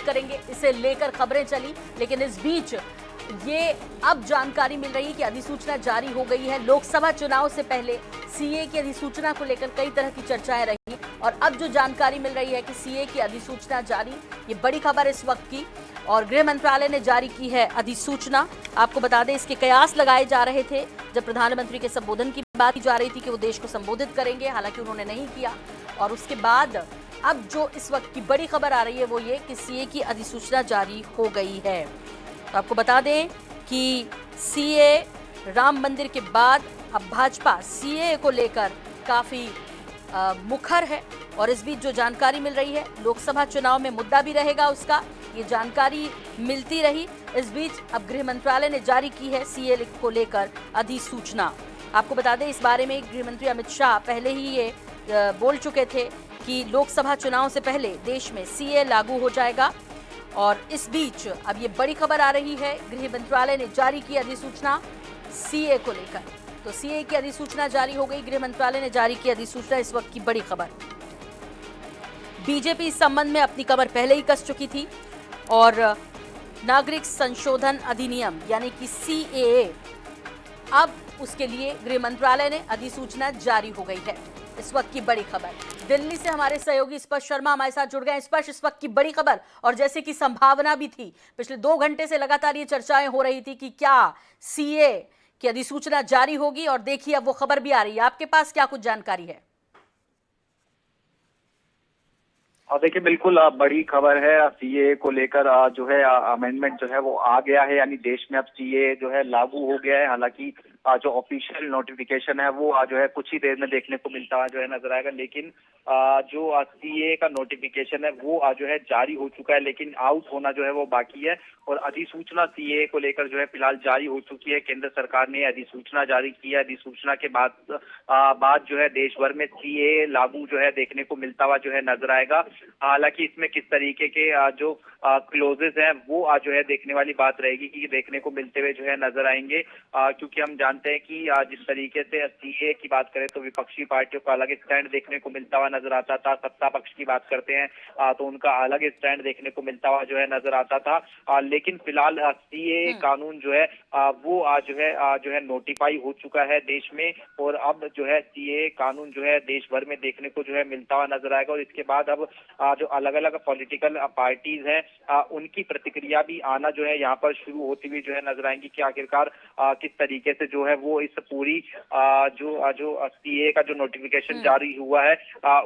करेंगे, इसे लेकर खबरें चली। लेकिन इस बीच ये अब जानकारी मिल रही है कि अधिसूचना जारी हो गई है। लोकसभा चुनाव से पहले सीए की अधिसूचना को लेकर कई तरह की चर्चाएं रही और अब जो जानकारी मिल रही है कि सीए की अधिसूचना जारी, ये बड़ी खबर इस वक्त की। और गृह मंत्रालय ने जारी की है अधिसूचना। आपको बता दें, इसके कयास लगाए जा रहे थे जब प्रधानमंत्री के संबोधन की बात की जा रही थी कि वो देश को संबोधित करेंगे, हालांकि उन्होंने नहीं किया। और उसके बाद अब जो इस वक्त की बड़ी खबर आ रही है वो ये कि सीए की अधिसूचना जारी हो गई है। तो आपको बता दें कि सीए राम मंदिर के बाद अब भाजपा सीए को लेकर काफी मुखर है। और इस बीच जो जानकारी मिल रही है, लोकसभा चुनाव में मुद्दा भी रहेगा उसका, ये जानकारी मिलती रही। इस बीच अब गृह मंत्रालय ने जारी की है सीए को लेकर अधिसूचना। आपको बता दें, इस बारे में गृह मंत्री अमित शाह पहले ही ये बोल चुके थे कि लोकसभा चुनाव से पहले देश में सीए लागू हो जाएगा। और इस बीच अब ये बड़ी खबर आ रही है, गृह मंत्रालय ने जारी की अधिसूचना सीए को लेकर। तो सीए की अधिसूचना जारी हो गई, गृह मंत्रालय ने जारी की अधिसूचना, इस वक्त की बड़ी खबर। बीजेपी इस संबंध में अपनी कमर पहले ही कस चुकी थी और नागरिक संशोधन अधिनियम यानी कि सीएए, अब उसके लिए गृह मंत्रालय ने अधिसूचना जारी हो गई है। इस वक्त की बड़ी खबर। दिल्ली से हमारे सहयोगी स्पर्श शर्मा हमारे साथ जुड़ गए। स्पर्श, इस वक्त की बड़ी खबर, और जैसे कि संभावना भी थी, पिछले 2 घंटे से लगातार ये चर्चाएं हो रही थी कि क्या सीए की अधिसूचना जारी होगी, और देखिए अब वो खबर भी आ रही है। आपके पास क्या कुछ जानकारी है? और देखिए, बिल्कुल बड़ी खबर है। सीए को लेकर जो है अमेंडमेंट जो है वो आ गया है, यानी देश में अब सीए जो है लागू हो गया है। हालांकि जो ऑफिशियल नोटिफिकेशन है वो जो है कुछ ही देर में देखने को मिलता जो है नजर आएगा, लेकिन जो सीए का नोटिफिकेशन है वो जो है जारी हो चुका है, लेकिन आउट होना जो है वो बाकी है। और अधिसूचना सीए को लेकर जो है फिलहाल जारी हो चुकी है। केंद्र सरकार ने अधिसूचना जारी की है। अधिसूचना के बाद जो है देश भर में सीए लागू जो है देखने को मिलता हुआ जो है नजर आएगा। हालांकि इसमें किस तरीके के जो क्लोजेस हैं वो जो है देखने वाली बात रहेगी कि देखने को मिलते हुए जो है नजर आएंगे, क्योंकि हम जानते हैं कि जिस तरीके से सीए की बात करें तो विपक्षी पार्टियों का अलग स्टैंड देखने को मिलता हुआ नजर आता था। सत्ता पक्ष की बात करते हैं तो उनका अलग स्टैंड देखने को मिलता हुआ जो है नजर आता था। लेकिन फिलहाल सीए कानून जो है वो जो है नोटिफाई हो चुका है देश में, और अब जो है सीए कानून जो है देश भर में देखने को जो है मिलता हुआ नजर आएगा। और इसके बाद अब जो अलग अलग पॉलिटिकल पार्टीज हैं उनकी प्रतिक्रिया भी आना जो है यहाँ पर शुरू होती हुई जो है नजर आएंगी कि आखिरकार किस तरीके से जो है वो इस पूरी जो सीए का जो नोटिफिकेशन जारी हुआ है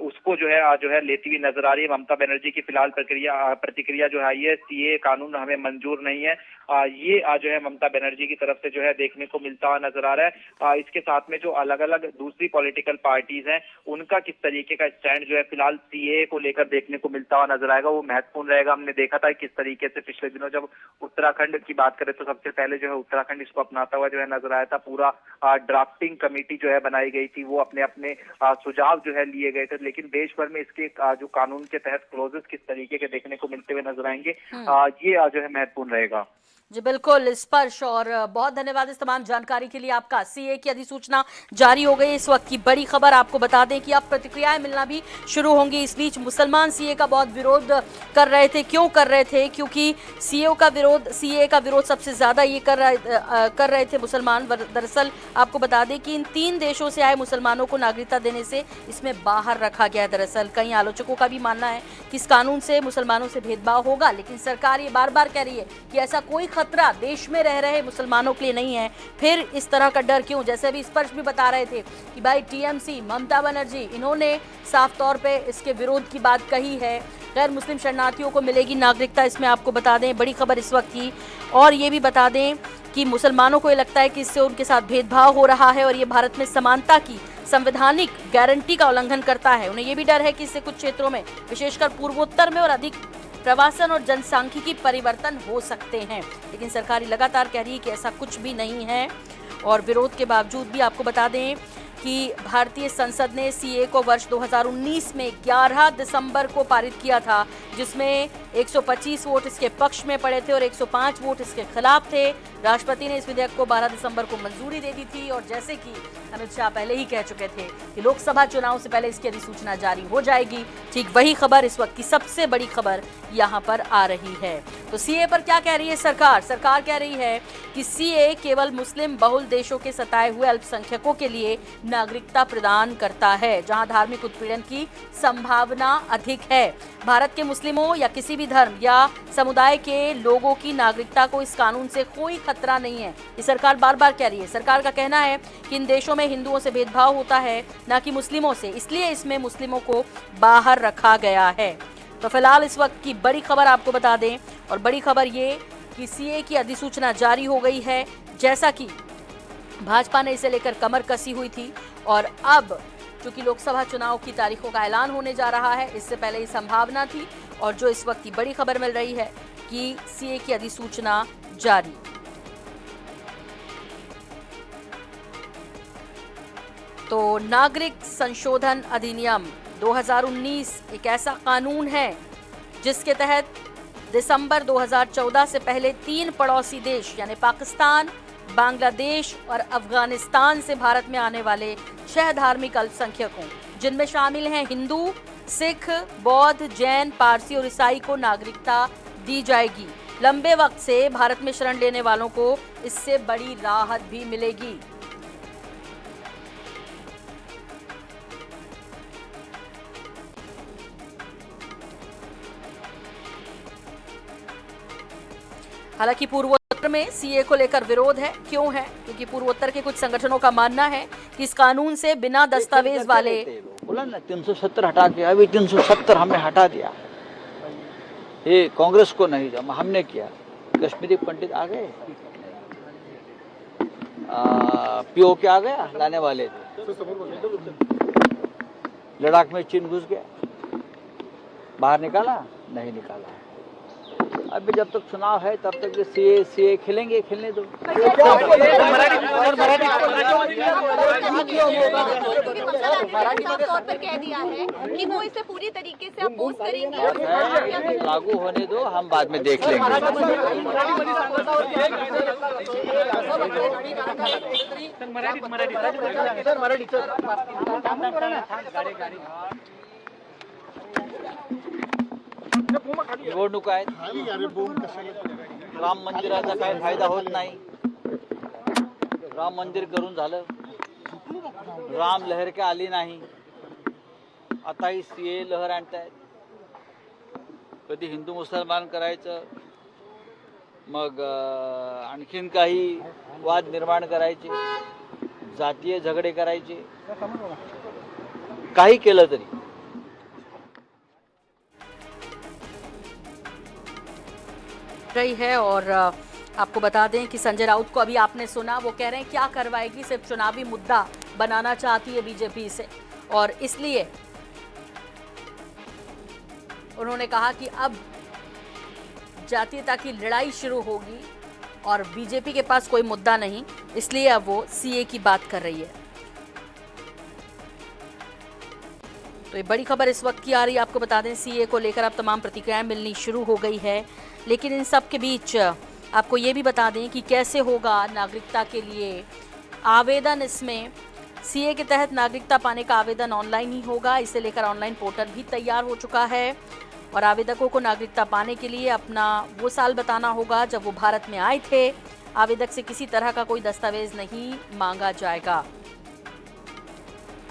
उसको जो है लेती हुई नजर आ रही है। ममता बनर्जी की फिलहाल प्रतिक्रिया जो है ये सीए कानून हमें मंजूर नहीं है, ये जो है ममता बनर्जी की तरफ से जो है देखने को मिलता हुआ नजर आ रहा है। इसके साथ में जो अलग अलग दूसरी पॉलिटिकल पार्टीज हैं उनका किस तरीके का स्टैंड जो है फिलहाल सीए को लेकर देखने को मिलता हुआ नजर आएगा, वो महत्वपूर्ण रहेगा। हमने देखा था किस तरीके से पिछले दिनों जब उत्तराखंड की बात करें तो सबसे पहले जो है उत्तराखंड इसको अपनाता हुआ जो है नजर आया था। पूरा ड्राफ्टिंग कमेटी जो है बनाई गई थी, वो अपने अपने सुझाव जो है लिए गए थे, लेकिन देश भर में इसके जो कानून के तहत क्लोजेस किस तरीके के देखने को मिलते हुए नजर आएंगे, ये जो है महत्वपूर्ण रहेगा। जी बिल्कुल स्पर्श, और बहुत धन्यवाद इस तमाम जानकारी के लिए आपका। सीए की अधिसूचना जारी हो गई, इस वक्त की बड़ी खबर। आपको बता दें कि अब प्रतिक्रियाएं मिलना भी शुरू होंगी। इस बीच मुसलमान सीए का बहुत विरोध कर रहे थे। क्यों कर रहे थे? क्योंकि सीए का विरोध सबसे ज्यादा ये कर रहे थे मुसलमान। दरअसल आपको बता दें कि इन 3 देशों से आए मुसलमानों को नागरिकता देने से इसमें बाहर रखा गया है। दरअसल कई आलोचकों का भी मानना है कि इस कानून से मुसलमानों से भेदभाव होगा, लेकिन सरकार ये बार बार कह रही है कि ऐसा कोई खतरा देश में रह रहे मुसलमानों के लिए नहीं है। फिर इस तरह का डर क्यों? जैसे अभी स्पर्श भी बता रहे थे कि भाई टीएमसी, ममता बनर्जी, इन्होंने साफ तौर पे इसके विरोध की बात कही है। गैर मुस्लिम शरणार्थियों को मिलेगी नागरिकता, इसमें आपको बता दें बड़ी खबर इस वक्त की। और ये भी बता दें कि मुसलमानों को ये लगता है कि इससे उनके साथ भेदभाव हो रहा है और ये भारत में समानता की संवैधानिक गारंटी का उल्लंघन करता है। उन्हें ये भी डर है कि इससे कुछ क्षेत्रों में, विशेषकर पूर्वोत्तर में और अधिक प्रवासन और जनसांख्यिकी परिवर्तन हो सकते हैं। लेकिन सरकार लगातार कह रही है कि ऐसा कुछ भी नहीं है। और विरोध के बावजूद भी आपको बता दें कि भारतीय संसद ने सीए को वर्ष 2019 में 11 दिसंबर को पारित किया था, जिसमें 125 वोट इसके पक्ष में पड़े थे और 105 वोट इसके खिलाफ थे। राष्ट्रपति ने इस विधेयक को 12 दिसंबर को मंजूरी दे दी थी और जैसे कि अमित शाह पहले ही कह चुके थे कि लोकसभा चुनाव से पहले इसकी अधिसूचना जारी हो जाएगी, ठीक वही खबर इस वक्त की सबसे बड़ी खबर यहाँ पर आ रही है। तो सीए पर क्या कह रही है सरकार? सरकार कह रही है कि सीए केवल मुस्लिम बहुल देशों के सताए हुए अल्पसंख्यकों के लिए नागरिकता प्रदान करता है, जहां धार्मिक उत्पीड़न की संभावना अधिक है। भारत के मुस्लिमों या किसी भी धर्म या समुदाय के लोगों की नागरिकता को इस कानून से कोई खतरा नहीं है, ये सरकार बार बार कह रही है। सरकार का कहना है कि इन देशों में हिंदुओं से भेदभाव होता है, ना कि मुस्लिमों से, इसलिए इसमें मुस्लिमों को बाहर रखा गया है। तो फिलहाल इस वक्त की बड़ी खबर आपको बता दें, और बड़ी खबर ये कि सीए की अधिसूचना जारी हो गई है, जैसा कि भाजपा ने इसे लेकर कमर कसी हुई थी। और अब चूंकि लोकसभा चुनाव की तारीखों का ऐलान होने जा रहा है, इससे पहले ही संभावना थी, और जो इस वक्त की बड़ी खबर मिल रही है कि सीए की अधिसूचना जारी। तो नागरिक संशोधन अधिनियम 2019 एक ऐसा कानून है जिसके तहत दिसंबर 2014 से पहले 3 पड़ोसी देश यानी पाकिस्तान, बांग्लादेश और अफगानिस्तान से भारत में आने वाले 6 धार्मिक अल्पसंख्यकों, जिनमें शामिल हैं हिंदू, सिख, बौद्ध, जैन, पारसी और ईसाई, को नागरिकता दी जाएगी। लंबे वक्त से भारत में शरण लेने वालों को इससे बड़ी राहत भी मिलेगी। हालांकि पूर्वोत्तर में सीए को लेकर विरोध है। क्यों है? क्योंकि पूर्वोत्तर के कुछ संगठनों का मानना है कि इस कानून से बिना दस्तावेज वाले, बोला ना 370 हटा के, अभी 370 हमने हटा दिया। ये कांग्रेस को नहीं जमा, हमने किया। कश्मीरी पंडित आ गए, पीओ के आ गया, लाने वाले थे। लद्दाख में चीन घुस गया, बाहर निकाला नहीं निकाला। अभी जब तक चुनाव है तब तक सीए खेलेंगे, खेलने दो। तौर पर कह दिया है कि वो इसे पूरी तरीके से अपोज करेंगे। लागू होने दो, हम बाद में देख लेंगे। निवडणूक आहेत, राम मंदिराचा काही फायदा होत नाही। राम मंदिर करून झालं, राम लहर काय आली नाही, आता ही सीए लहर आणतायत। कधी हिंदू मुसलमान करायचं, मग आणखीन काही वाद निर्माण करायचे, जातीय झगडे करायचे, काही केलं तरी। रही है। और आपको बता दें कि संजय राउत को अभी आपने सुना, वो कह रहे हैं क्या करवाएगी, सिर्फ चुनावी मुद्दा बनाना चाहती है बीजेपी से, और इसलिए उन्होंने कहा कि अब जातीयता की लड़ाई शुरू होगी और बीजेपी के पास कोई मुद्दा नहीं, इसलिए अब वो सीए की बात कर रही है। तो ये बड़ी खबर इस वक्त की आ रही है। आपको बता दें सीए को लेकर अब तमाम प्रतिक्रियाएं मिलनी शुरू हो गई है, लेकिन इन सब के बीच आपको ये भी बता दें कि कैसे होगा नागरिकता के लिए आवेदन। इसमें सीए के तहत नागरिकता पाने का आवेदन ऑनलाइन ही होगा, इसे लेकर ऑनलाइन पोर्टल भी तैयार हो चुका है और आवेदकों को नागरिकता पाने के लिए अपना वो साल बताना होगा जब वो भारत में आए थे। आवेदक से किसी तरह का कोई दस्तावेज नहीं मांगा जाएगा।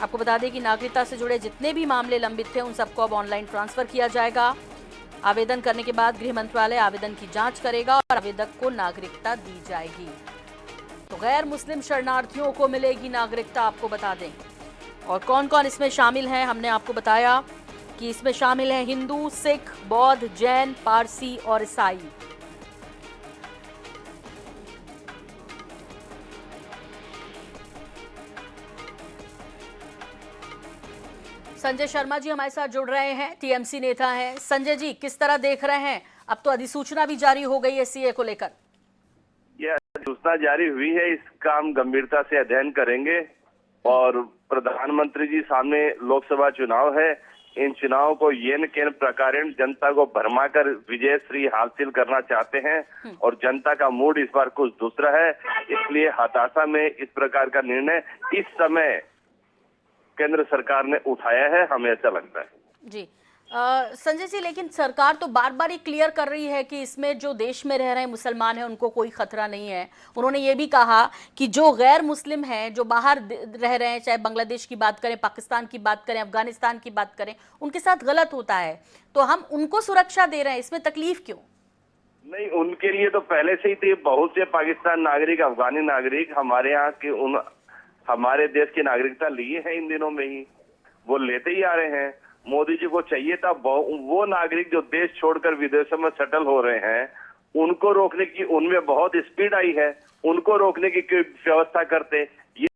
आपको बता दें कि नागरिकता से जुड़े जितने भी मामले लंबित थे उन सबको अब ऑनलाइन ट्रांसफर किया जाएगा। आवेदन करने के बाद गृह मंत्रालय आवेदन की जांच करेगा और आवेदक को नागरिकता दी जाएगी। तो गैर मुस्लिम शरणार्थियों को मिलेगी नागरिकता, आपको बता दें। और कौन कौन इसमें शामिल हैं, हमने आपको बताया कि इसमें शामिल हैं हिंदू, सिख, बौद्ध, जैन, पारसी और ईसाई। संजय शर्मा जी हमारे साथ जुड़ रहे हैं, टीएमसी नेता हैं। संजय जी, किस तरह देख रहे हैं, अब तो अधिसूचना भी जारी हो गई है सीए को लेकर? यह अधिसूचना जारी हुई है, इसका हम गंभीरता से अध्ययन करेंगे और प्रधानमंत्री जी सामने लोकसभा चुनाव है। इन चुनाव को येन केन प्रकारेण जनता को भरमाकर विजय श्री हासिल करना चाहते हैं और जनता का मूड इस बार कुछ दूसरा है। इसलिए हताशा में इस प्रकार का निर्णय इस समय केंद्र सरकार ने उठाया है, हमें ऐसा लगता है। जी संजय जी, लेकिन सरकार तो बार बार ये क्लियर कर रही है कि इसमें जो देश में रह रहे हैं मुसलमान हैं उनको कोई खतरा नहीं है। उन्होंने ये भी कहा कि जो गैर मुस्लिम हैं, जो बाहर रह रहे हैं, चाहे बांग्लादेश की बात करें, पाकिस्तान की बात करें, अफगानिस्तान की बात करें, उनके साथ गलत होता है, तो हम उनको सुरक्षा दे रहे हैं, इसमें तकलीफ क्यों? नहीं, उनके लिए तो पहले से ही थे। बहुत से पाकिस्तान नागरिक, अफगानी नागरिक हमारे यहाँ के हमारे देश की नागरिकता लिए है इन दिनों में ही, वो लेते ही आ रहे हैं। मोदी जी को चाहिए था वो नागरिक जो देश छोड़कर विदेशों में सेटल हो रहे हैं, उनको रोकने की, उनमें बहुत स्पीड आई है, उनको रोकने की व्यवस्था करते।